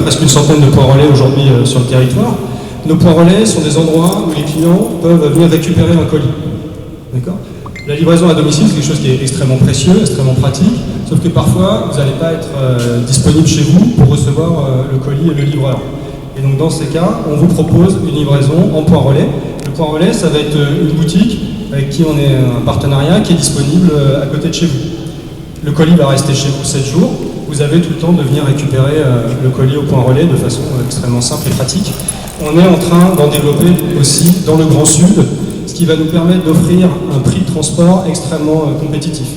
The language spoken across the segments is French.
presque une centaine de points relais aujourd'hui sur le territoire. Nos points relais sont des endroits où les clients peuvent venir récupérer un colis. D'accord ? La livraison à domicile, c'est quelque chose qui est extrêmement précieux, extrêmement pratique, sauf que parfois, vous n'allez pas être disponible chez vous pour recevoir le colis et le livreur. Et donc dans ces cas, on vous propose une livraison en point relais. Le point relais, ça va être une boutique avec qui on est un partenariat qui est disponible à côté de chez vous. Le colis va rester chez vous 7 jours. Vous avez tout le temps de venir récupérer le colis au point relais de façon extrêmement simple et pratique. On est en train d'en développer aussi dans le Grand Sud, ce qui va nous permettre d'offrir un prix de transport extrêmement compétitif.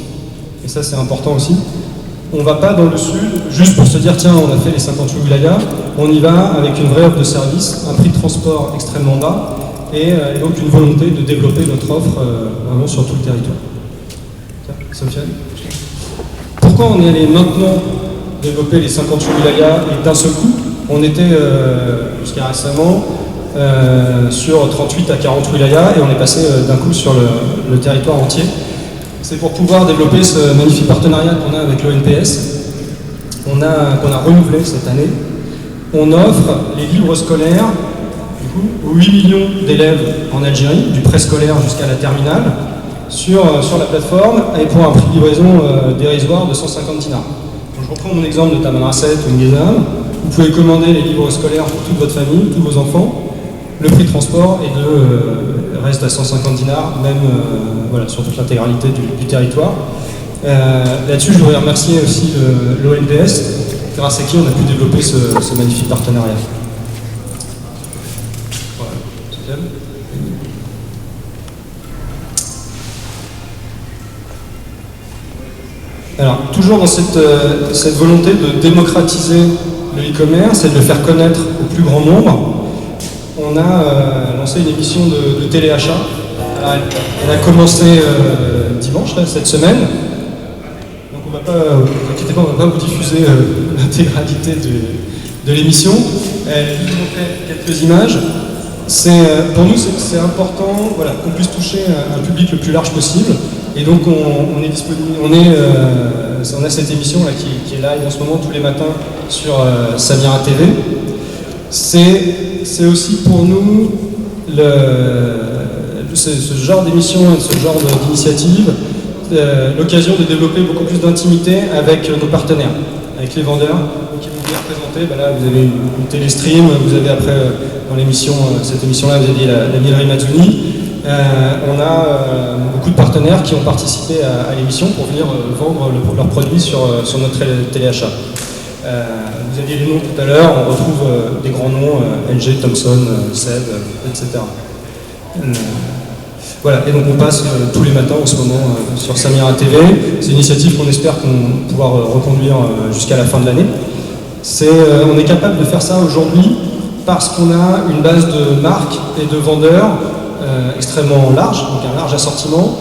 Et ça, c'est important aussi. On ne va pas dans le Sud juste pour se dire tiens, on a fait les 58 wilayas. On y va avec une vraie offre de service, un prix de transport extrêmement bas et donc une volonté de développer notre offre vraiment sur tout le territoire. Sofiane ? Pourquoi on est allé maintenant développer les 58 wilayas et d'un seul coup? On était jusqu'à récemment sur 38 à 40 wilayas et on est passé d'un coup sur le territoire entier. C'est pour pouvoir développer ce magnifique partenariat qu'on a avec l'ONPS, qu'on a renouvelé cette année. On offre les livres scolaires du coup, aux 8 millions d'élèves en Algérie, du préscolaire jusqu'à la terminale, sur la plateforme et pour un prix de livraison dérisoire de 150 dinars. Donc, je reprends mon exemple de Taman Rasset ou Nguezam. Vous pouvez commander les livres scolaires pour toute votre famille, tous vos enfants. Le prix de transport reste à 150 dinars, même voilà, sur toute l'intégralité du territoire. Là-dessus, je voudrais remercier aussi l'ONPS, grâce à qui on a pu développer ce magnifique partenariat. Voilà. Alors, toujours dans cette volonté de démocratiser le e-commerce et de le faire connaître au plus grand nombre, on a lancé une émission de téléachat. Elle a commencé dimanche, cette semaine. Donc on va pas, vous inquiétez pas, on ne va pas vous diffuser l'intégralité de l'émission. Elle vous montrait quelques images. Pour nous, c'est important voilà, qu'on puisse toucher un public le plus large possible. Et donc on est disponible, on a cette émission là qui est live en ce moment tous les matins sur Samira TV. C'est aussi pour nous ce genre d'émission et ce genre d'initiative l'occasion de développer beaucoup plus d'intimité avec nos partenaires, avec les vendeurs qui vont bien représenter. Là, vous avez une téléstream, vous avez après dans l'émission, cette émission-là, vous avez la Mielerie Mazzoni. On a beaucoup de partenaires qui ont participé à l'émission pour venir vendre leurs produits sur notre téléachat. Vous aviez les noms tout à l'heure, on retrouve des grands noms, LG, Thomson, Seb, etc. Voilà, et donc on passe tous les matins en ce moment sur Samira TV. C'est une initiative qu'on espère pouvoir reconduire jusqu'à la fin de l'année. On est capable de faire ça aujourd'hui parce qu'on a une base de marques et de vendeurs extrêmement large, donc un large assortiment,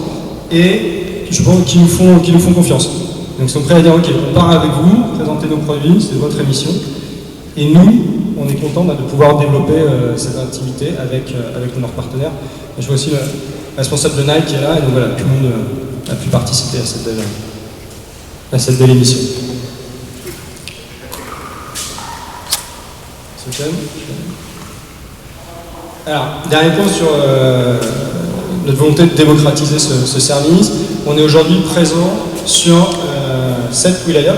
et je pense qui nous font confiance. Donc ils sont prêts à dire ok, on part avec vous, présenter nos produits, c'est votre émission, et nous, on est content de pouvoir développer cette intimité avec nos partenaires. Et je vois aussi le responsable de Nike qui est là, et donc voilà, tout le monde a pu participer à cette belle émission. Alors, dernier point sur notre volonté de démocratiser ce service. On est aujourd'hui présent sur 7 wilayas,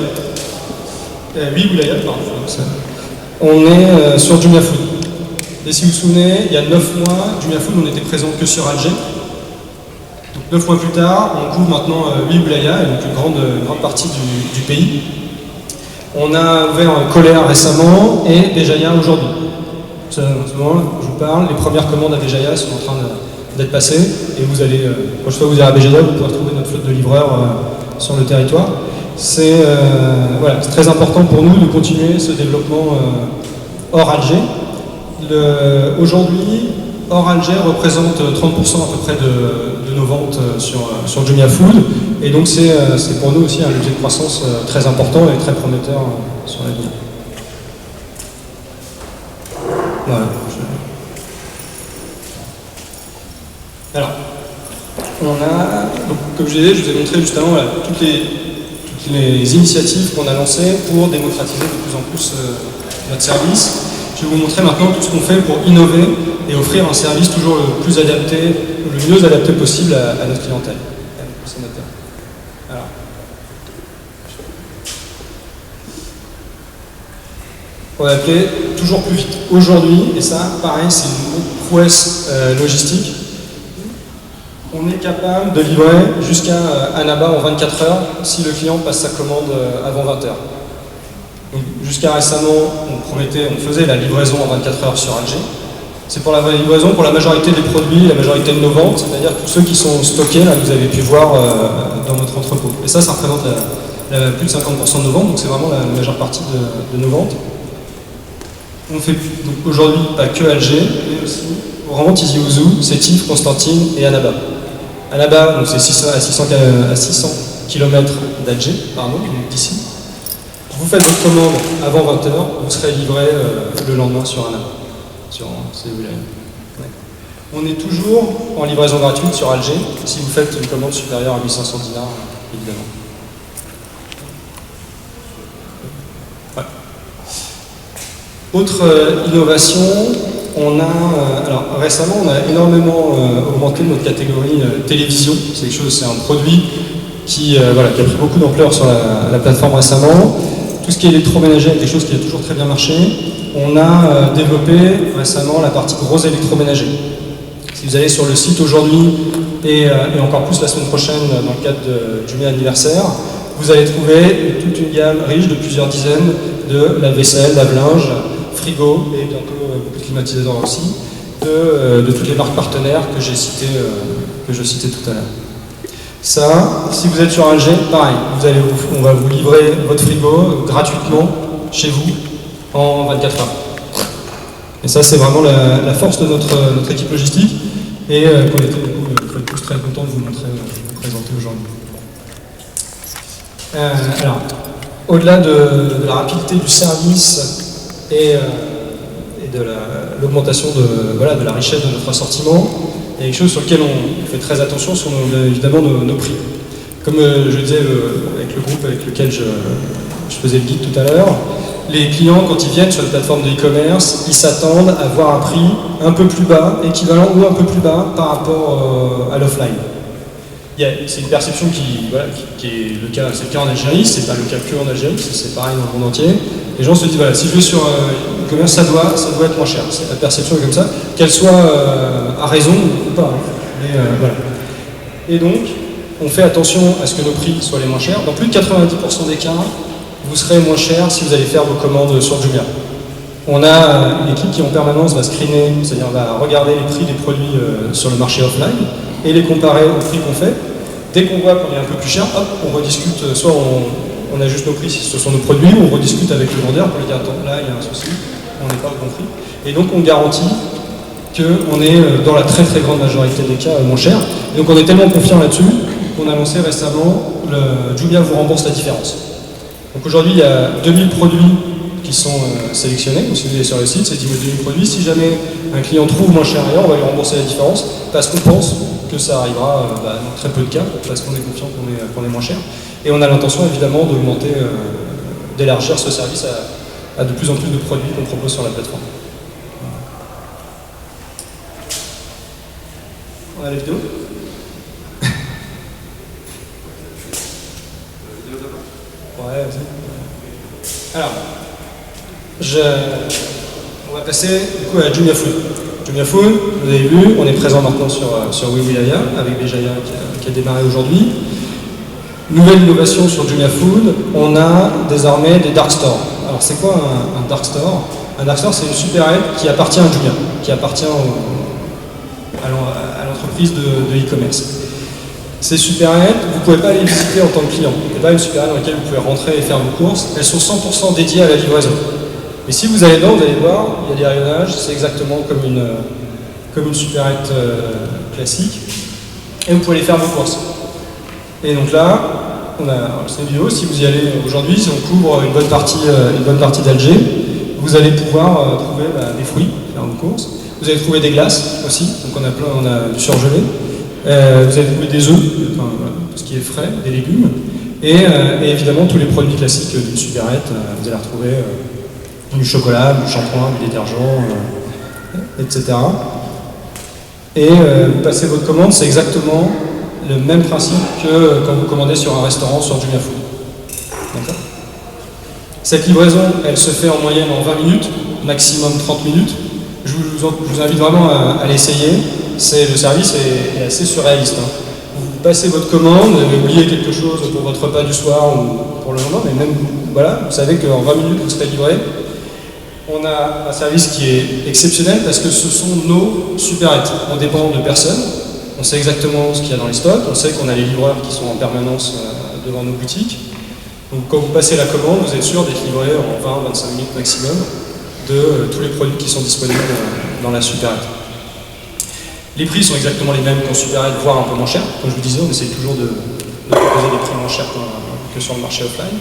8 wilayas, pardon. On est sur Jumia Food. Et si vous vous souvenez, il y a 9 mois, Jumia Food, on était présent que sur Alger. Donc 9 mois plus tard, on couvre maintenant 8 wilayas, et donc une grande partie du pays. On a ouvert Colère récemment et Béjaïa aujourd'hui. En ce moment, je vous parle, les premières commandes à Béjaïa sont en train d'être passées et vous allez, quand je vous irez à Béjaïa, vous pourrez trouver notre flotte de livreurs sur le territoire. C'est très important pour nous de continuer ce développement hors Alger. Aujourd'hui, hors Alger représente 30% à peu près de nos ventes sur Jumia Food. Et donc c'est pour nous aussi un levier de croissance très important et très prometteur sur l'avenir. Voilà. Alors, on a, donc, comme je disais, je vous ai montré juste avant toutes les initiatives qu'on a lancées pour démocratiser de plus en plus notre service. Je vais vous montrer maintenant tout ce qu'on fait pour innover et offrir un service toujours le plus adapté, le mieux adapté possible à notre clientèle. Alors. On va appeler toujours plus vite. Aujourd'hui, et ça, pareil, c'est une prouesse logistique, on est capable de livrer jusqu'à Annaba en 24 heures si le client passe sa commande avant 20 heures. Jusqu'à récemment, on faisait la livraison en 24 heures sur Alger. C'est pour la livraison pour la majorité des produits, la majorité de nos ventes, c'est-à-dire tous ceux qui sont stockés, là, que vous avez pu voir dans notre entrepôt. Et ça représente plus de 50% de nos ventes, donc c'est vraiment la majeure partie de nos ventes. On fait donc aujourd'hui pas que Alger, mais aussi vraiment Tizi Ouzou, Sétif, Constantine et Annaba. Annaba, donc c'est à 600 km d'Alger, pardon, d'ici. Vous faites votre commande avant 20h, vous serez livré le lendemain sur Annaba. On est toujours en livraison gratuite sur Alger, si vous faites une commande supérieure à 1500 dinars, évidemment. Ouais. Autre innovation, alors récemment on a énormément augmenté notre catégorie télévision. C'est un produit qui a pris beaucoup d'ampleur sur la plateforme récemment. Tout ce qui est électroménager est quelque chose qui a toujours très bien marché. On a développé récemment la partie gros électroménager. Si vous allez sur le site aujourd'hui et encore plus la semaine prochaine dans le cadre du mai anniversaire, vous allez trouver toute une gamme riche de plusieurs dizaines de lave-vaisselle, lave-linge, frigo et bientôt beaucoup de climatiseurs aussi, de toutes les marques partenaires que je citais tout à l'heure. Ça, si vous êtes sur Alger, pareil, on va vous livrer votre frigo gratuitement chez vous en 24 heures. Et ça, c'est vraiment la force de notre équipe logistique et qu'on était tous très contents de vous présenter aujourd'hui. Alors, au-delà de la rapidité du service et de l'augmentation de la richesse de notre assortiment, il y a quelque chose sur lequel on fait très attention, sont évidemment nos prix. Comme je disais avec le groupe avec lequel je faisais le guide tout à l'heure, les clients, quand ils viennent sur une plateforme de e-commerce, ils s'attendent à voir un prix un peu plus bas, équivalent ou un peu plus bas par rapport à l'offline. C'est une perception qui est le cas, c'est le cas en Algérie, c'est pas le cas que en Algérie, c'est pareil dans le monde entier. Les gens se disent, si je vais sur e-commerce, ça doit être moins cher. La perception est comme ça, qu'elle soit à raison ou pas. Mais, voilà. Et donc, on fait attention à ce que nos prix soient les moins chers. Dans plus de 90% des cas, vous serez moins cher si vous allez faire vos commandes sur Jumia. On a une équipe qui en permanence va screener, c'est-à-dire va regarder les prix des produits sur le marché offline et les comparer aux prix qu'on fait. Dès qu'on voit qu'on est un peu plus cher, hop, on rediscute, soit on ajuste nos prix si ce sont nos produits, ou on rediscute avec le vendeur pour lui dire attends, là il y a un souci, on n'est pas au bon prix. Et donc on garantit qu'on est dans la très très grande majorité des cas moins cher. Et donc on est tellement confiant là-dessus qu'on a lancé récemment le Jumia vous rembourse la différence. Donc aujourd'hui il y a 2000 produits qui sont sélectionnés, donc si vous allez sur le site, c'est 10 000 produits. Si jamais un client trouve moins cher ailleurs, on va lui rembourser la différence parce qu'on pense que ça arrivera dans très peu de cas, parce qu'on est confiant qu'on est moins cher. Et on a l'intention évidemment d'augmenter, d'élargir ce service à de plus en plus de produits qu'on propose sur la plateforme. On a la vidéo ? Ouais, vas-y. Alors, on va passer du coup à Jumia Food. Jumia Food, vous avez vu, on est présent maintenant sur WeWilaya avec Béjaïa qui a démarré aujourd'hui. Nouvelle innovation sur Jumia Food, on a désormais des dark stores. Alors c'est quoi un dark store? Un dark store, c'est une supérette qui appartient à Jumia, qui appartient à l'entreprise de e-commerce. Ces supérettes, vous ne pouvez pas les visiter en tant que client. Ce n'est pas une supérette dans laquelle vous pouvez rentrer et faire vos courses. Elles sont 100% dédiées à la livraison. Mais si vous allez dedans, vous allez voir, il y a des rayonnages, c'est exactement comme une supérette classique. Et vous pouvez aller faire vos courses. Et donc là, c'est une vidéo, si vous y allez aujourd'hui, si on couvre une bonne partie d'Alger, vous allez pouvoir trouver des fruits, faire vos courses. Vous allez trouver des glaces aussi, donc on a du surgelé. Vous allez trouver des œufs, tout ce qui est frais, des légumes. Et évidemment, tous les produits classiques d'une supérette, vous allez retrouver du chocolat, du shampoing, du détergent, etc. Et vous passez votre commande, c'est exactement le même principe que quand vous commandez sur un restaurant sur Jumia Food. D'accord ? Cette livraison, elle se fait en moyenne en 20 minutes, maximum 30 minutes. Je vous invite vraiment à l'essayer. Le service est assez surréaliste. Hein. Vous passez votre commande, vous avez oublié quelque chose pour votre repas du soir ou pour le lendemain, mais même, voilà, vous savez qu'en 20 minutes, vous serez livré. On a un service qui est exceptionnel parce que ce sont nos supérettes. On dépend de personne. On sait exactement ce qu'il y a dans les stocks. On sait qu'on a les livreurs qui sont en permanence devant nos boutiques. Donc quand vous passez la commande, vous êtes sûr d'être livré en 20-25 minutes maximum de tous les produits qui sont disponibles dans la supérette. Les prix sont exactement les mêmes qu'en supérette, voire un peu moins chers. Comme je vous disais, on essaie toujours de proposer des prix moins chers que sur le marché offline.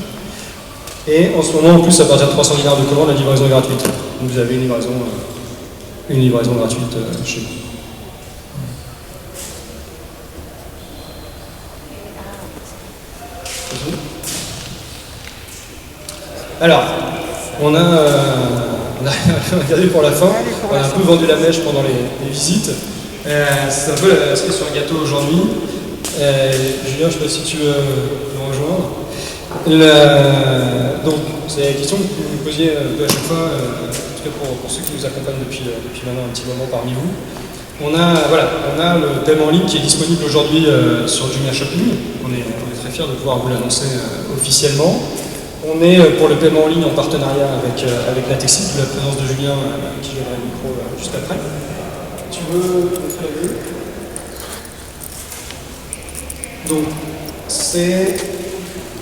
Et en ce moment, en plus, à partir de 300 dinars de commande, la livraison est gratuite. Donc vous avez une livraison gratuite chez vous. Alors, on a regardé pour la fin, on a un peu vendu la mèche pendant les visites. C'est un peu la cerise sur le gâteau aujourd'hui. Julien, je ne sais pas si tu veux nous rejoindre. Donc, c'est la question que vous me posiez un peu à chaque fois, en tout cas pour ceux qui nous accompagnent depuis maintenant un petit moment parmi vous. On a le paiement en ligne qui est disponible aujourd'hui sur Jumia Shopping. On est très fiers de pouvoir vous l'annoncer officiellement. On est pour le paiement en ligne en partenariat avec Natexis, de la présence de Julien qui viendra le micro juste après. Tu veux montrer la vue ? Donc,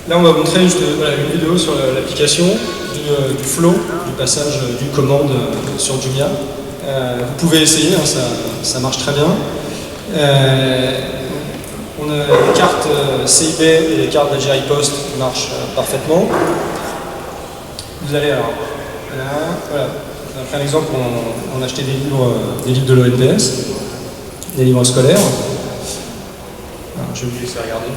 là, on va montrer juste une vidéo sur l'application du flow, du passage d'une commande sur Jumia. Vous pouvez essayer, hein, ça marche très bien. On a les cartes CIB et les cartes d'Algérie Post qui marchent parfaitement. Vous allez alors, voilà. Après un exemple, on a acheté des livres de l'ONPS, des livres scolaires. Alors, je vais vous laisser regarder.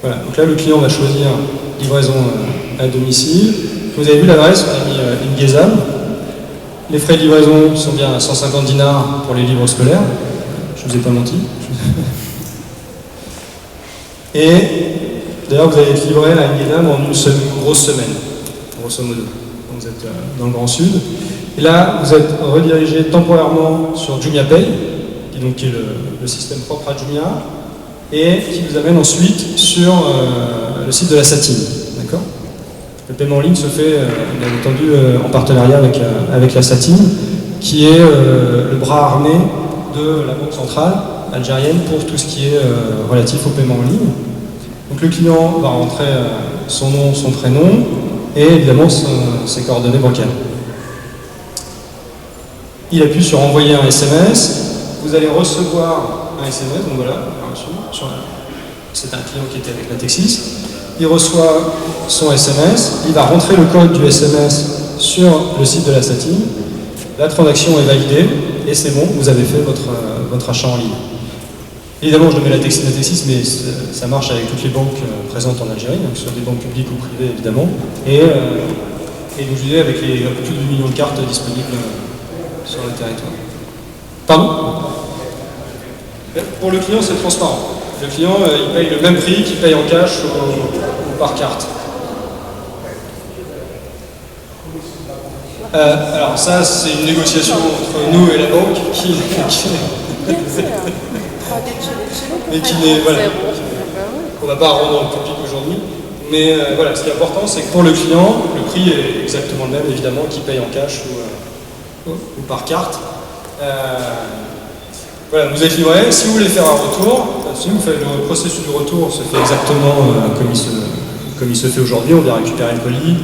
Voilà, donc là le client va choisir livraison à domicile. Vous avez vu l'adresse, on a mis Ingezam. Les frais de livraison sont bien à 150 dinars pour les livres scolaires. Je ne vous ai pas menti. Et d'ailleurs vous allez être livré à Ingezam en une grosse semaine, grosso modo. Donc vous êtes dans le Grand Sud. Et là vous êtes redirigé temporairement sur JumiaPay, qui est le système propre à Jumia, et qui vous amène ensuite sur le site de la Satine. D'accord ? Le paiement en ligne se fait, bien entendu, en partenariat avec la Satine, qui est le bras armé de la Banque centrale algérienne pour tout ce qui est relatif au paiement en ligne. Donc le client va rentrer son nom, son prénom, et évidemment ses coordonnées bancaires. Il appuie sur envoyer un SMS, vous allez recevoir un SMS, donc voilà, c'est un client qui était avec Natexis. Il reçoit son SMS, il va rentrer le code du SMS sur le site de la Satine, la transaction est validée et c'est bon, vous avez fait votre achat en ligne. Évidemment, je mets Natexis, mais ça marche avec toutes les banques présentes en Algérie, donc sur des banques publiques ou privées évidemment, et donc je disais avec un peu plus de 2 millions de cartes disponibles sur le territoire. Pardon ? Pour le client, c'est transparent. Le client, il paye le même prix qu'il paye en cash ou par carte. Alors ça, c'est une négociation entre nous et la banque qu'on ne va pas rendre public aujourd'hui. Mais voilà, ce qui est important, c'est que pour le client, le prix est exactement le même, évidemment, qu'il paye en cash ou par carte. Voilà, vous êtes livré. Si vous voulez faire un retour, le processus du retour se fait exactement comme il se fait aujourd'hui. On vient récupérer le colis,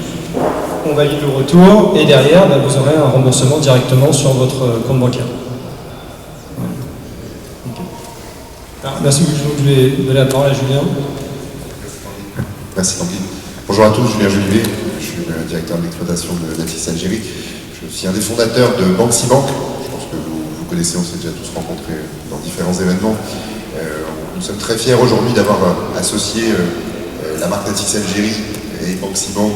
on valide le retour, et derrière, vous aurez un remboursement directement sur votre compte bancaire. Voilà. Okay. Alors, merci, je vais donner la parole à Julien. Merci Tanguy. Bonjour à tous, Julien Jolivet, je suis le directeur de l'exploitation de Natexis Algérie. Je suis un des fondateurs de Banxibank. Je pense que vous connaissez, on s'est déjà tous rencontrés dans différents événements. Nous sommes très fiers aujourd'hui d'avoir associé la marque Natixis Algérie et Banksy Bank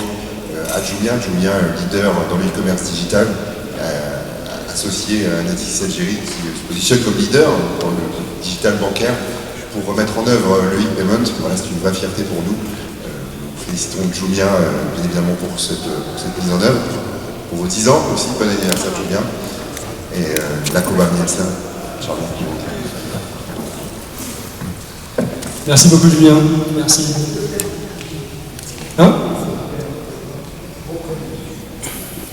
à Jumia. Jumia, leader dans l'e-commerce digital, associé à Natixis Algérie qui se positionne comme leader dans le digital bancaire pour remettre en œuvre le e-payment. Voilà, c'est une vraie fierté pour nous. Félicitons Jumia bien évidemment pour cette mise en œuvre. Pour vos 10 ans aussi, bon anniversaire Jumia. Et la Koba Nielsen, Charles. Merci beaucoup Julien, merci. Hein?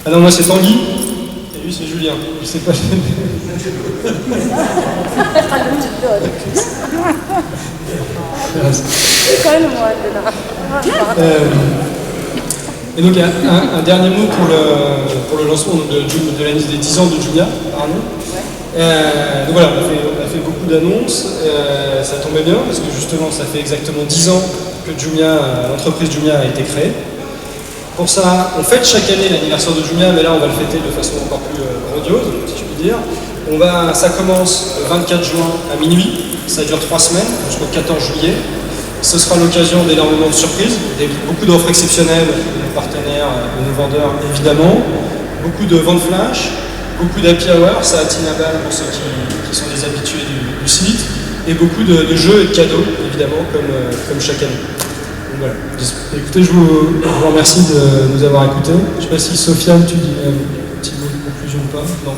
Ah non, moi c'est Tanguy, et lui c'est Julien. Je sais pas. Et donc un dernier mot pour le lancement de l'année des 10 ans de Jumia, pardon. Donc voilà, on a fait beaucoup d'annonces, ça tombait bien parce que justement ça fait exactement 10 ans que l'entreprise Jumia a été créée. Pour ça, on fête chaque année l'anniversaire de Jumia, mais là on va le fêter de façon encore plus grandiose, si je puis dire. Ça commence le 24 juin à minuit, ça dure 3 semaines, jusqu'au 14 juillet. Ce sera l'occasion d'énormément de surprises, beaucoup d'offres exceptionnelles de nos partenaires, de nos vendeurs évidemment, beaucoup de ventes flash, beaucoup d'happy hour, ça attire la balle pour ceux qui sont des habitués du site, et beaucoup de jeux et de cadeaux, évidemment, comme chaque année. Donc voilà. Écoutez, je vous remercie de nous avoir écoutés. Je ne sais pas si Sofiane, tu dis un petit mot de conclusion ou pas. Non.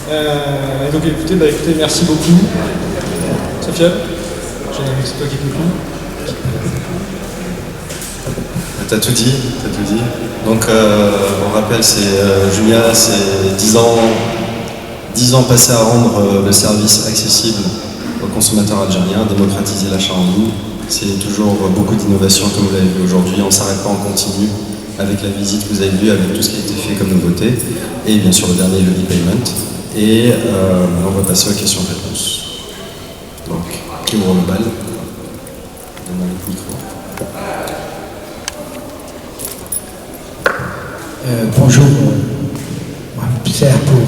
Et donc écoutez, merci beaucoup. Sofiane, c'est toi qui conclue. T'as tout dit. Donc on rappelle, Jumia, c'est 10 ans passés à rendre le service accessible aux consommateurs algériens, démocratiser l'achat en ligne. C'est toujours beaucoup d'innovation comme vous l'avez vu aujourd'hui. On ne s'arrête pas en continu avec la visite que vous avez vue, avec tout ce qui a été fait comme nouveauté. Et bien sûr le dernier, le e-payment. Et on va passer aux questions-réponses. Donc, qui ouvre le bal? Donnez le micro. Bonjour, Pierre pour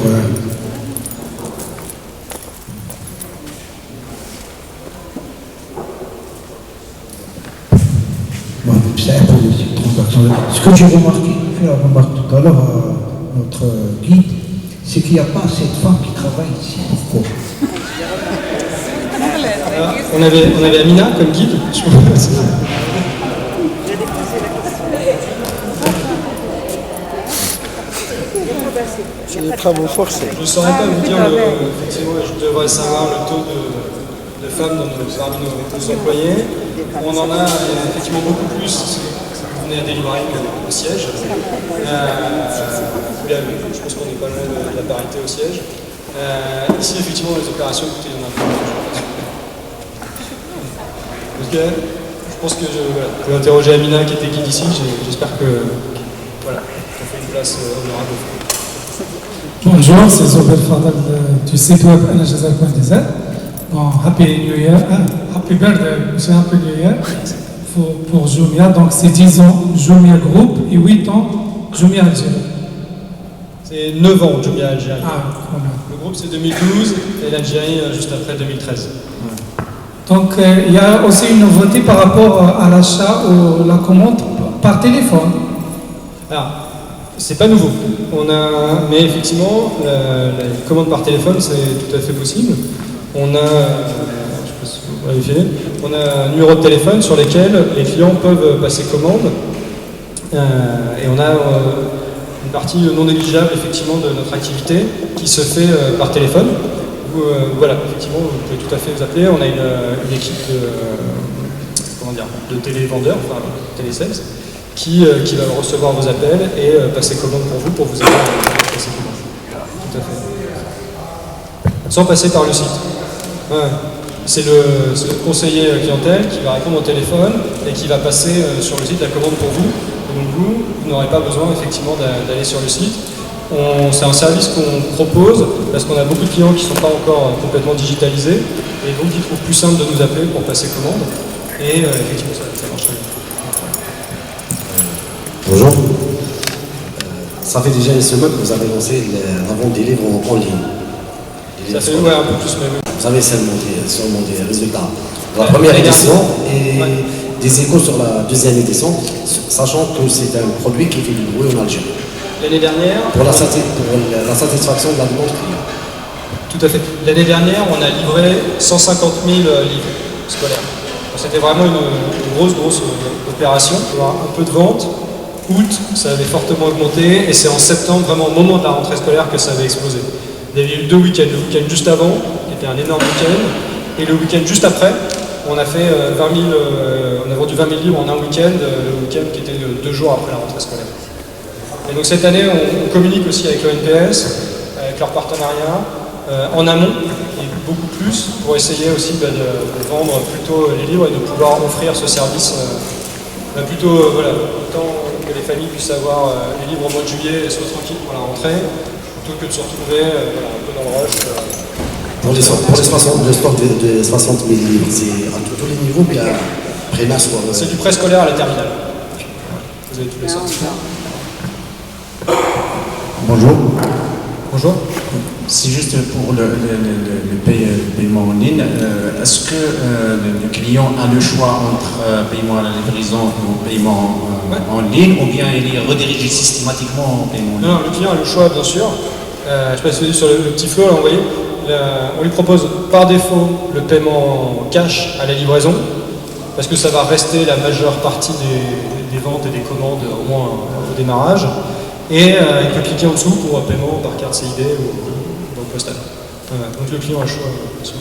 les transactions. Ce que j'ai remarqué, fait la remarque tout à l'heure à notre guide, c'est qu'il n'y a pas assez de femmes qui travaillent ici. Pourquoi? On avait Amina comme guide. C'est des travaux forcés. Je ne saurais pas vous dire, effectivement, je devrais savoir le taux de femmes parmi nos employés. On en a effectivement beaucoup plus si vous venez à délivrer au siège. Je pense qu'on est pas loin de la parité au siège. Ici, effectivement, les opérations, écoutez, il y en a un peu. Je pense que je vais interroger Amina qui était guide ici. J'espère que voilà, on fait une place honorable. Bonjour, c'est Zobel Fadal du site web aljazair.dz. Bon, Happy New Year, Happy Birthday, c'est Happy New Year pour Jumia. Donc c'est 10 ans Jumia Group et 8 ans Jumia Algérie. C'est 9 ans Jumia Algérie. Voilà. Le groupe c'est 2012 et l'Algérie juste après 2013. Donc il y a aussi une nouveauté par rapport à l'achat ou la commande par téléphone. Alors, c'est pas nouveau. Mais effectivement, la commande par téléphone, c'est tout à fait possible. On a un numéro de téléphone sur lequel les clients peuvent passer commande. Et on a une partie non négligeable, effectivement, de notre activité qui se fait par téléphone. Voilà, effectivement, vous pouvez tout à fait vous appeler. On a une équipe de télévendeurs, enfin télésales, qui va recevoir vos appels et passer commande pour vous aider à passer commande. Tout à fait. Sans passer par le site. Ouais. C'est le conseiller clientèle qui va répondre au téléphone et qui va passer sur le site la commande pour vous. Et donc vous n'aurez pas besoin effectivement d'aller sur le site. C'est un service qu'on propose parce qu'on a beaucoup de clients qui ne sont pas encore complètement digitalisés et donc ils trouvent plus simple de nous appeler pour passer commande. Et effectivement ça marche très bien. Bonjour. Ça fait déjà une semaine que vous avez lancé la vente des livres en ligne. Ça fait ouais, un peu plus, mais oui. Vous avez sûrement des résultats de la première édition et des échos sur la deuxième édition, sachant que c'est un produit qui fait du bruit en Algérie. L'année dernière, pour la satisfaction de la demande client. Tout à fait. L'année dernière, on a livré 150 000 livres scolaires. C'était vraiment une grosse opération. Il y a un peu de vente. Août, ça avait fortement augmenté. Et c'est en septembre, vraiment au moment de la rentrée scolaire, que ça avait explosé. Il y avait eu 2 week-ends. Le week-end juste avant, qui était un énorme week-end. Et le week-end juste après, on a fait 20 000, on a vendu 20 000 livres en un week-end. Le week-end qui était 2 jours après la rentrée scolaire. Et donc cette année, on communique aussi avec l'ONPS, avec leur partenariat, en amont, et beaucoup plus, pour essayer aussi de vendre plutôt les livres et de pouvoir offrir ce service plutôt, voilà, autant que les familles puissent avoir les livres au mois de juillet et soient tranquilles pour la rentrée, plutôt que de se retrouver voilà, un peu dans le rush. Pour le stock de 60 000 livres, c'est à tous les niveaux, bien primaire soit... C'est du préscolaire à la terminale. Vous avez tous les sorties. Bonjour. Bonjour. C'est juste pour le paiement en ligne. Est-ce que le client a le choix entre paiement à la livraison ou paiement en ligne, ou bien il est redirigé systématiquement en paiement en ligne? Non, le client a le choix, bien sûr. Je ne sais pas si vous avez sur le petit flow, là, vous voyez. On lui propose par défaut le paiement cash à la livraison, parce que ça va rester la majeure partie des ventes et des commandes, au moins au démarrage. Et il peut cliquer en dessous pour paiement par carte CID ou banque postale. Donc le client a le choix, bien sûr.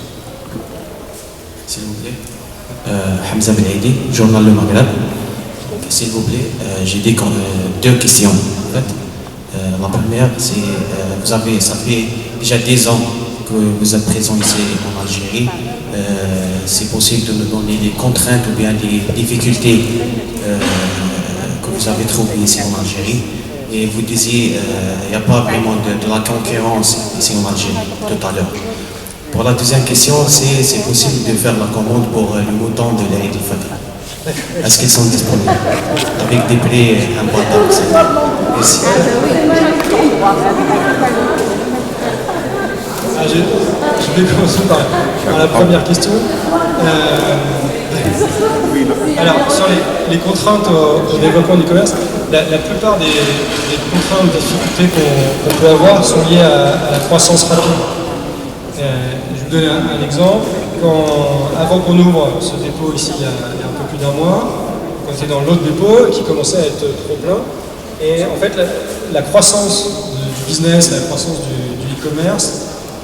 S'il vous plaît. Hamza Benhaidi, Journal Le Maghreb. S'il vous plaît, j'ai deux questions. En fait. La première, c'est ça fait déjà 10 ans que vous êtes présent ici en Algérie. C'est possible de nous donner des contraintes ou bien des difficultés que vous avez trouvées ici en Algérie. Et vous disiez il n'y a pas vraiment de la concurrence ici en Algérie tout à l'heure. Pour la deuxième question, c'est possible de faire la commande pour le mouton de l'Aïd el-Fitr. Est-ce qu'ils sont disponibles avec des prix imbattables? Merci. Je vais commencer par la première question. Alors, sur les contraintes au développement du commerce, la plupart des contraintes, des difficultés qu'on peut avoir sont liées à la croissance rapide. Je vais vous donner un exemple. Avant qu'on ouvre ce dépôt ici, il y a un peu plus d'un mois, on était dans l'autre dépôt qui commençait à être trop plein. Et en fait, la croissance du business, la croissance du e-commerce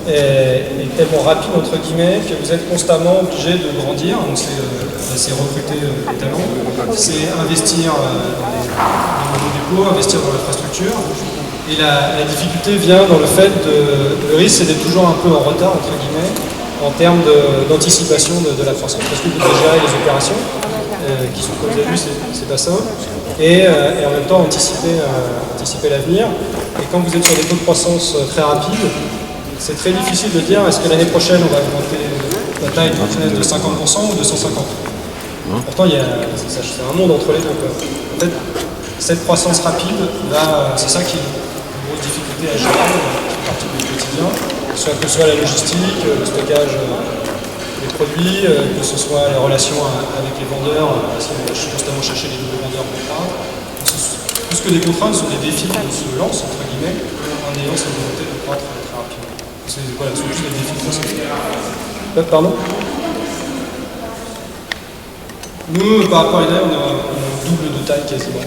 est tellement rapide, entre guillemets, que vous êtes constamment obligé de grandir. Donc c'est recruter des talents, c'est investir dans les dépôts, investir dans l'infrastructure. Et la difficulté vient dans le fait le risque, c'est d'être toujours un peu en retard, entre guillemets, en termes d'anticipation de la croissance. Parce que vous devez gérer les opérations, qui sont, comme vous avez vu, c'est pas simple, et en même temps anticiper l'avenir. Et quand vous êtes sur des taux de croissance très rapides, c'est très difficile de dire est-ce que l'année prochaine on va augmenter la taille du business de 50% ou de 150%. Pourtant, c'est un monde entre les deux. En fait, cette croissance rapide, c'est ça qui est une grosse difficulté à gérer, qui fait partie du quotidien, que ce soit la logistique, le stockage des produits, que ce soit les relations avec les vendeurs, parce qu'il faut constamment chercher les nouveaux vendeurs pour ça. Plus que des contraintes, ce sont des défis qu'on se lance, entre guillemets, en ayant cette volonté de croître très rapidement. C'est juste des défis qu'on se lance. Pardon ? Nous, par rapport à l'année, on est double de taille quasiment.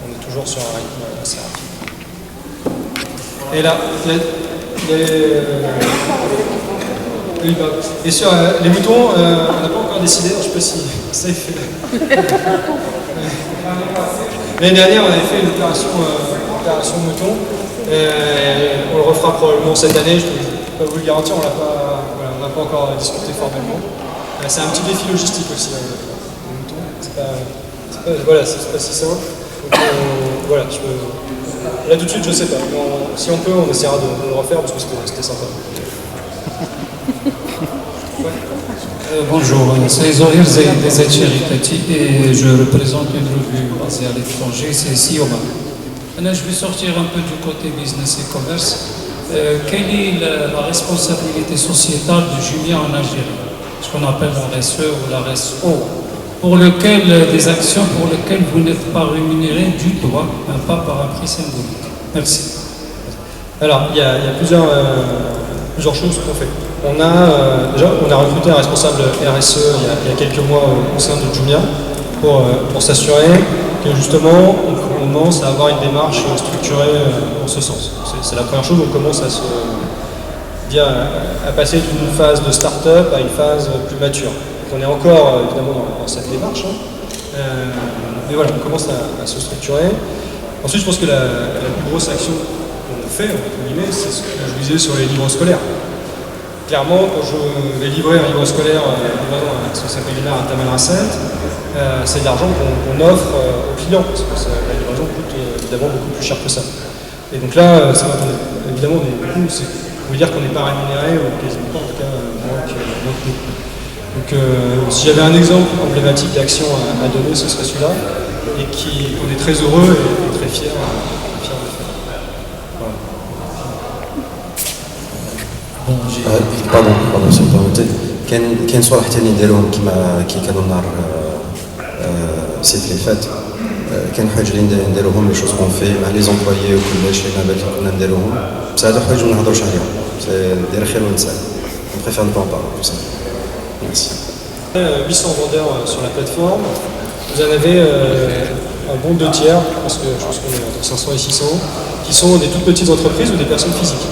On est toujours sur un rythme assez rapide. Et là, et sur les moutons, on n'a pas encore décidé, je ne sais pas si ça est fait. L'année dernière, on avait fait une opération mouton. On le refera probablement cette année, je ne peux pas vous le garantir, on n'a pas encore discuté formellement. C'est un petit défi logistique aussi. C'est pas si simple. Donc, là tout de suite je sais pas. Si on peut, on essaiera de le refaire parce que c'était sympa. Bonjour, c'est Zohir Zaid des Cherikati et je représente une revue basée à l'étranger, c'est Sioma. Là, je vais sortir un peu du côté business et commerce. quelle est la responsabilité sociétale de Jumia en Algérie, ce qu'on appelle la RSE ou la RSO, pour lequel des actions pour lesquelles vous n'êtes pas rémunéré du tout, hein, pas par un prix symbolique. Merci. Alors, il y a plusieurs choses qu'on fait. Déjà, on a recruté un responsable RSE il y a quelques mois au sein de Jumia pour s'assurer que justement on commence à avoir une démarche structurée en ce sens. C'est la première chose, on commence à passer d'une phase de start-up à une phase plus mature. Donc on est encore évidemment dans cette démarche, hein. Mais voilà, on commence à se structurer. Ensuite, je pense que la plus grosse action qu'on fait, entre guillemets, c'est ce que je vous disais sur les livres scolaires. Clairement, quand je vais livrer un livre scolaire, ce qui s'appelle là un Tamal Rasset, c'est de l'argent qu'on offre aux clients, parce que la livraison coûte évidemment beaucoup plus cher que ça. Et donc là, évidemment, on veut dire qu'on n'est pas rémunéré, ou quasiment pas, en tout cas, moins que nous. Donc si j'avais un exemple emblématique d'action à donner, ce serait celui-là, et on est très heureux et très fiers de faire. Voilà. pardon سي بارونتي كاين صوالح ثاني نديروهم كي كانوا النهار السيت اللي فات كاين حوايج اللي نديروهم لي شوز كون في مع لي زومبلويي وكلشي بالك كنا نديروهم بصح هادو حوايج ما نهضروش عليهم دير خير ونسال on préfère ne pas en parler tout ça. Merci. 800 vendeurs sur la plateforme, vous en avez un bon 2 tiers, parce que je pense qu'on est entre 500 et 600, qui sont des toutes petites entreprises ou des personnes physiques.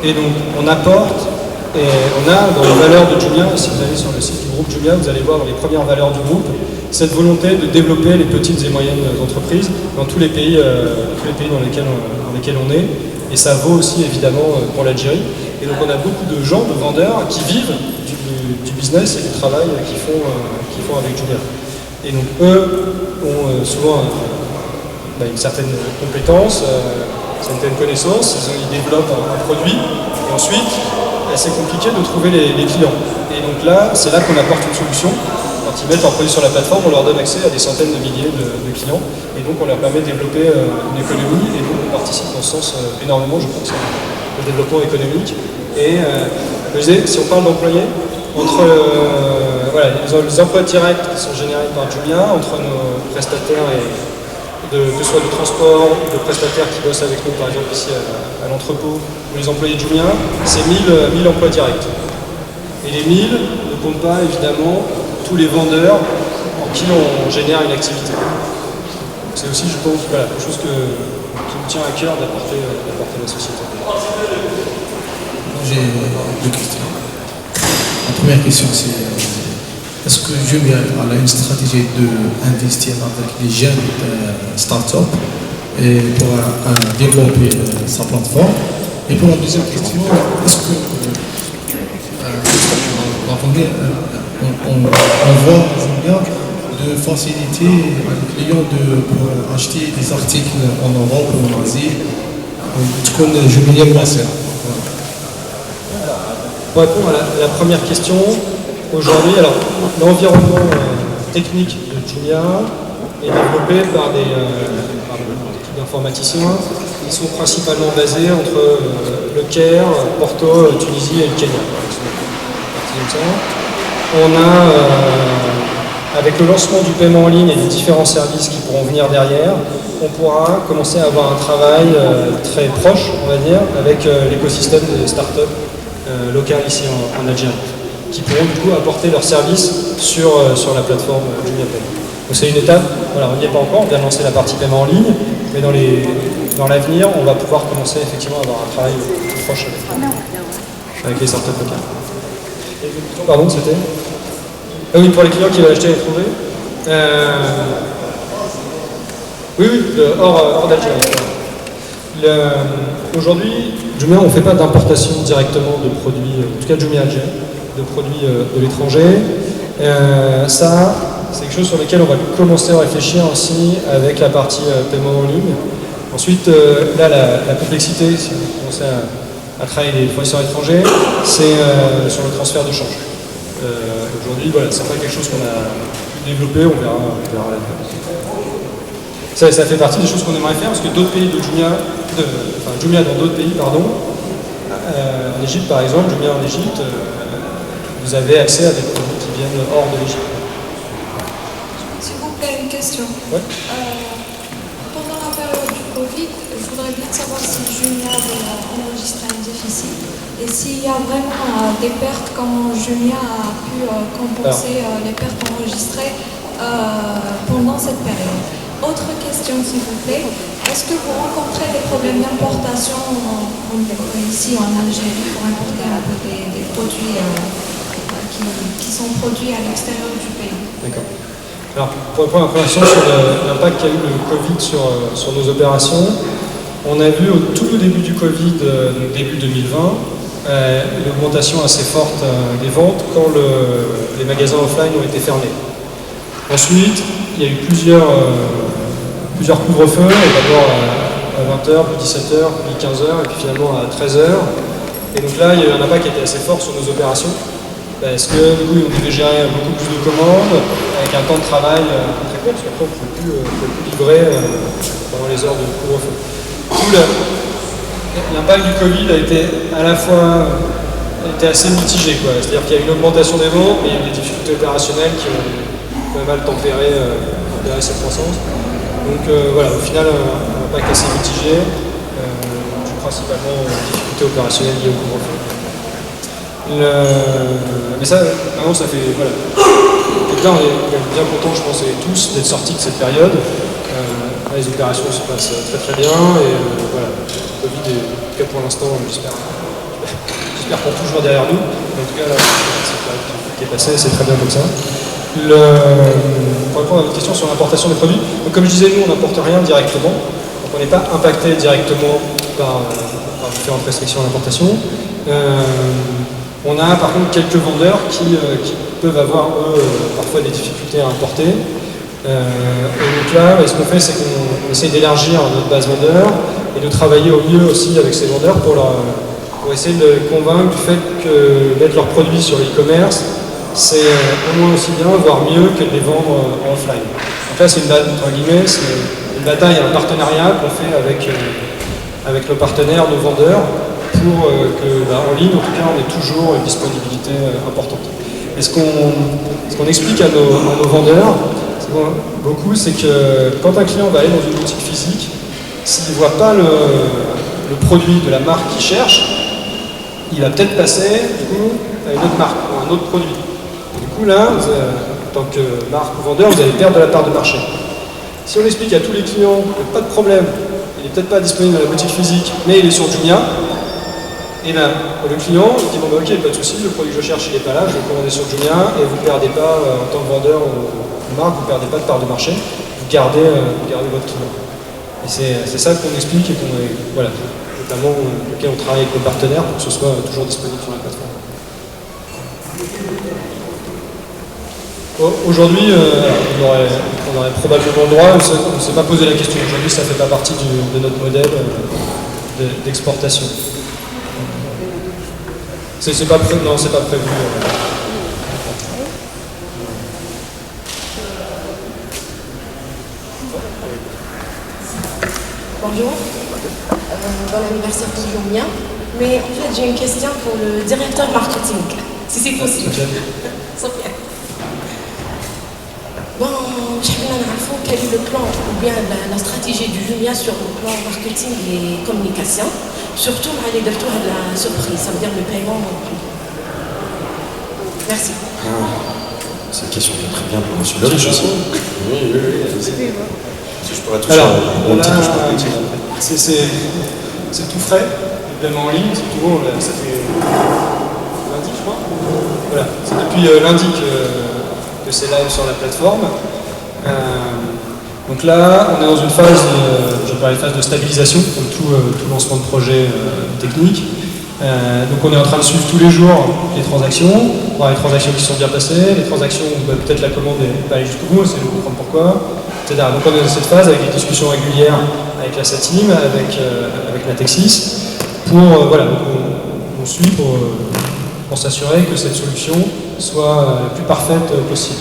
Et donc on apporte, et on a dans les valeurs de Jumia, si vous allez sur le site du groupe Jumia, vous allez voir dans les premières valeurs du groupe, cette volonté de développer les petites et moyennes entreprises dans tous les pays dans lesquels on est. Et ça vaut aussi évidemment pour l'Algérie. Et donc on a beaucoup de gens, de vendeurs, qui vivent du business et du travail qu'ils font avec Jumia. Et donc eux ont souvent une certaine compétence, une certaine connaissance, ils développent un produit, et ensuite c'est compliqué de trouver les clients. Et donc là, c'est là qu'on apporte une solution. Quand ils mettent leur produit sur la plateforme, on leur donne accès à des centaines de milliers de clients, et donc on leur permet de développer une économie, et donc on participe dans ce sens énormément, je pense, au développement économique. Et je disais, si on parle d'employés, entre les emplois directs qui sont générés par Jumia, entre nos prestataires que ce soit de transport, de prestataires qui bossent avec nous, par exemple ici à l'entrepôt, ou les employés de Jumia, c'est 1000 emplois directs. Et les 1000 ne comptent pas évidemment tous les vendeurs en qui on génère une activité. C'est aussi, je pense, quelque chose qui me tient à cœur d'apporter à la société. J'ai deux questions. La première question, c'est est-ce que Jumia a une stratégie d'investir avec les jeunes start-up et pour développer sa plateforme? Et pour la deuxième question, est-ce que on voit Jumia de faciliter les clients pour acheter des articles en Europe ou en Asie? تكون جملية واسعة. Pour répondre à la première question, aujourd'hui, alors l'environnement technique de Jumia est développé par des équipes d'informaticiens. Ils sont principalement basés entre le Caire, Porto, Tunisie et le Kenya. On a, avec le lancement du paiement en ligne et des différents services qui pourront venir derrière, on pourra commencer à avoir un travail très proche, on va dire, avec l'écosystème des startups locales ici en Algérie, qui pourront du coup apporter leurs services sur la plateforme Jumia Pay. Donc c'est une étape, voilà, on n'y est pas encore, on vient de lancer la partie paiement en ligne, mais dans l'avenir, on va pouvoir commencer effectivement à avoir un travail plus proche avec les startups locales. Pardon, c'était oui, pour les clients qui veulent acheter et trouver. Oui, hors d'Algérie. Aujourd'hui, Jumia, on ne fait pas d'importation directement de produits, en tout cas Jumia Algérie, de produits de l'étranger. Ça, c'est quelque chose sur lequel on va commencer à réfléchir aussi avec la partie paiement en ligne. Ensuite, là, la complexité, si vous commencez à travailler des fournisseurs étrangers, c'est sur le transfert de change. Aujourd'hui, voilà, c'est pas quelque chose qu'on a développé, on verra là-dedans. Ça fait partie des choses qu'on aimerait faire, parce que d'autres pays de Jumia, Jumia dans d'autres pays, Égypte, par exemple, Jumia en Égypte, vous avez accès à des produits qui viennent hors de l'Égypte. S'il vous plaît, une question. Ouais. Pendant la période du Covid, je voudrais bien savoir si Jumia avait enregistré un déficit et s'il y a vraiment des pertes, comment Jumia a pu compenser les pertes enregistrées pendant cette période. Autre question, s'il vous plaît. Est-ce que vous rencontrez des problèmes d'importation ici en Algérie pour importer un peu des produits qui sont produits à l'extérieur du pays? D'accord. Alors, pour répondre à la première question sur l'impact qu'a eu le Covid sur nos opérations, on a vu au tout début du Covid, donc début 2020, une augmentation assez forte des ventes quand les magasins offline ont été fermés. Ensuite, il y a eu plusieurs couvre-feux, d'abord à 20h, puis 17h, puis 15h, et puis finalement à 13h. Et donc là, il y a eu un impact qui était assez fort sur nos opérations, parce que du coup, on devait gérer beaucoup plus de commandes, avec un temps de travail très court, parce qu'après, on ne pouvait plus livrer pendant les heures de couvre-feu. L'impact du Covid a été à la fois assez mitigé, c'est-à-dire qu'il y a eu une augmentation des ventes, mais il y a eu des difficultés opérationnelles qui ont pas mal tempéré cette croissance. Donc voilà, au final, un impact assez mitigé, principalement difficultés opérationnelles liées au couvre-feu. Mais ça, maintenant, ça fait. Voilà. Et là, on est bien contents, je pense, tous, d'être sortis de cette période. Les opérations se passent très très bien, et voilà, le Covid est, en tout cas pour l'instant, j'espère qu'on est toujours derrière nous. Mais en tout cas, là, cette période qui est passée, c'est très bien comme ça. Pour répondre à votre question sur l'importation des produits, donc comme je disais, nous on n'importe rien directement, donc on n'est pas impacté directement par différentes restrictions à l'importation. On a par contre quelques vendeurs qui peuvent avoir eux parfois des difficultés à importer. Et donc là, ce qu'on fait, c'est qu'on essaie d'élargir notre base vendeur et de travailler au mieux aussi avec ces vendeurs pour essayer de les convaincre du fait que mettre leurs produits sur l'e-commerce, c'est au moins aussi bien, voire mieux que de les vendre en offline. Donc là, c'est une bataille, un partenariat qu'on fait avec nos partenaires, nos vendeurs, pour en ligne, en tout cas, on ait toujours une disponibilité importante. Et ce qu'on explique à nos vendeurs, beaucoup, c'est que quand un client va aller dans une boutique physique, s'il ne voit pas le produit de la marque qu'il cherche, il va peut-être passer du coup, à une autre marque ou à un autre produit. Du coup, là, en tant que marque ou vendeur, vous allez perdre de la part de marché. Si on explique à tous les clients que pas de problème, il n'est peut-être pas disponible dans la boutique physique, mais il est sur Jumia, et bien le client il dit bon, ok, pas de souci, le produit que je cherche il n'est pas là, je vais le commander sur Jumia, et vous ne perdez pas, en tant que vendeur ou marque, vous ne perdez pas de part de marché, vous gardez votre client. Et c'est ça qu'on explique et voilà, notamment lequel on travaille avec nos partenaires pour que ce soit toujours disponible sur la plateforme. Aujourd'hui, on aurait probablement le droit, on ne s'est pas posé la question. Aujourd'hui, ça ne fait pas partie de notre modèle d'exportation. C'est pas prévu. Bonjour, bon anniversaire pour Jumia. Mais en fait, j'ai une question pour le directeur marketing, si c'est possible. Sophia. Bon, quel est le plan ou bien la stratégie du Jumia sur le plan marketing et communication, surtout à l'ouverture de la surprise, ça veut dire le paiement non plus. Merci. C'est une question qui est très bien pour M. Lodge aussi. Oui, allez-y. Si je pourrais toucher un petit peu, je pourrais dire. C'est tout frais, le paiement en ligne, c'est tout bon, ça fait lundi, je crois. Voilà, c'est depuis lundi que c'est live sur la plateforme. Donc là, on est dans une phase, je parlais de phase de stabilisation, comme tout lancement de projet technique. Donc on est en train de suivre tous les jours les transactions, voir les transactions qui sont bien passées, les transactions où peut-être la commande n'est pas allée jusqu'au bout, essayer de comprendre pourquoi, etc. Donc on est dans cette phase avec des discussions régulières avec la SATIM, avec Natexis, pour voilà, on suit pour s'assurer que cette solution soit la plus parfaite possible.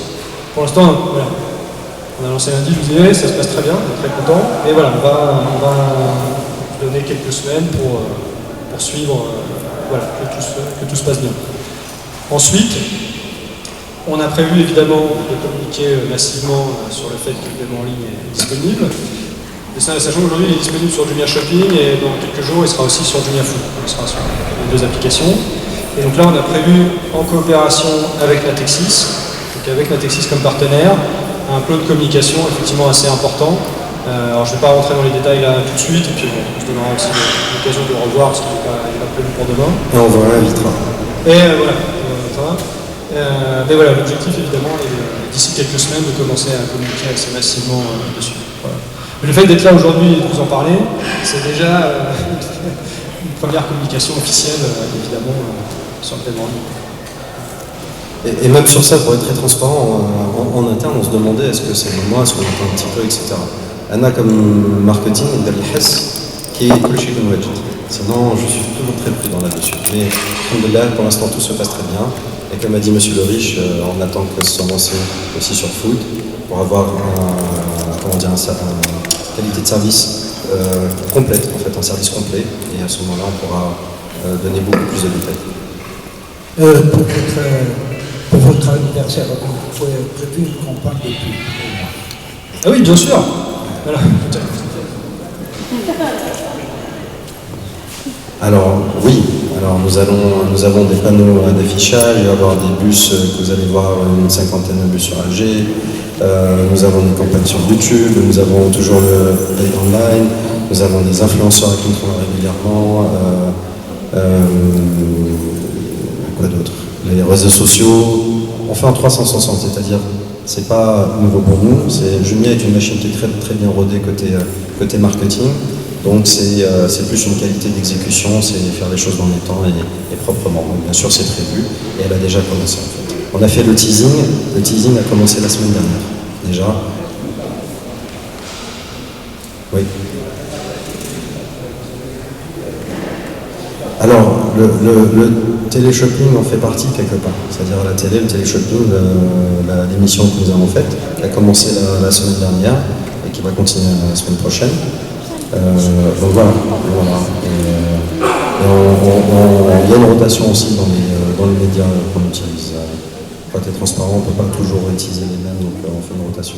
Pour l'instant, voilà, on a lancé lundi, je vous disais, ça se passe très bien, on est très content, et voilà, on va donner quelques semaines pour suivre voilà, que tout se passe bien. Ensuite, on a prévu évidemment de communiquer massivement sur le fait que le paiement en ligne est disponible. Et ça, sachant qu'aujourd'hui il est disponible sur Jumia Shopping et dans quelques jours il sera aussi sur Jumia Food. Il sera sur les deux applications. Et donc là on a prévu en coopération avec Natexis, donc avec Natexis comme partenaire, un plan de communication effectivement assez important. Alors je ne vais pas rentrer dans les détails là tout de suite, et puis bon, je donnerai aussi l'occasion de le revoir parce qu'il n'est pas prévu pour demain. Et on vous réinvitera. Et voilà, on réinvitera. Mais voilà, l'objectif évidemment est d'ici quelques semaines de commencer à communiquer assez massivement dessus. Voilà. Mais le fait d'être là aujourd'hui et de vous en parler, c'est déjà une première communication officielle évidemment sur le paiement en ligne. Et même sur ça, pour être très transparent, en interne, on se demandait est-ce que c'est moi, est-ce qu'on entend un petit peu, etc. Anna, comme marketing, il y a le HES qui est coché comme widget. Sinon, je suis toujours très prudent là-dessus. Mais alhamdoulilah, pour l'instant, tout se passe très bien. Et comme a dit Monsieur Le Riche, on attend que ce soit lancé aussi sur Food pour avoir une qualité de service complète, en fait, un service complet. Et à ce moment-là, on pourra donner beaucoup plus de détails. Pour votre anniversaire, vous pouvez prévu une campagne de pub. Ah oui, bien sûr. Voilà. Alors oui, alors nous avons des panneaux d'affichage, il va y avoir des bus que vous allez voir, une cinquantaine de bus sur Alger, nous avons des campagnes sur YouTube, nous avons toujours le Pay Online, nous avons des influenceurs qui nous trouvent régulièrement, quoi d'autre, les réseaux sociaux, on fait en 360, c'est-à-dire c'est pas nouveau pour nous, Jumia est une machine qui est très, très bien rodée côté marketing. Donc c'est plus une qualité d'exécution, c'est faire les choses dans les temps et proprement. Donc bien sûr c'est prévu et elle a déjà commencé en fait. On a fait le teasing a commencé la semaine dernière déjà. Oui. Alors le télé-shopping en fait partie quelque part, c'est-à-dire la télé, le télé-shopping, l'émission que nous avons faite, qui a commencé la semaine dernière et qui va continuer la semaine prochaine. Donc voilà. Il y a une rotation aussi dans les médias qu'on utilise. Pour être transparent, on ne peut pas toujours utiliser les mêmes, donc on fait une rotation.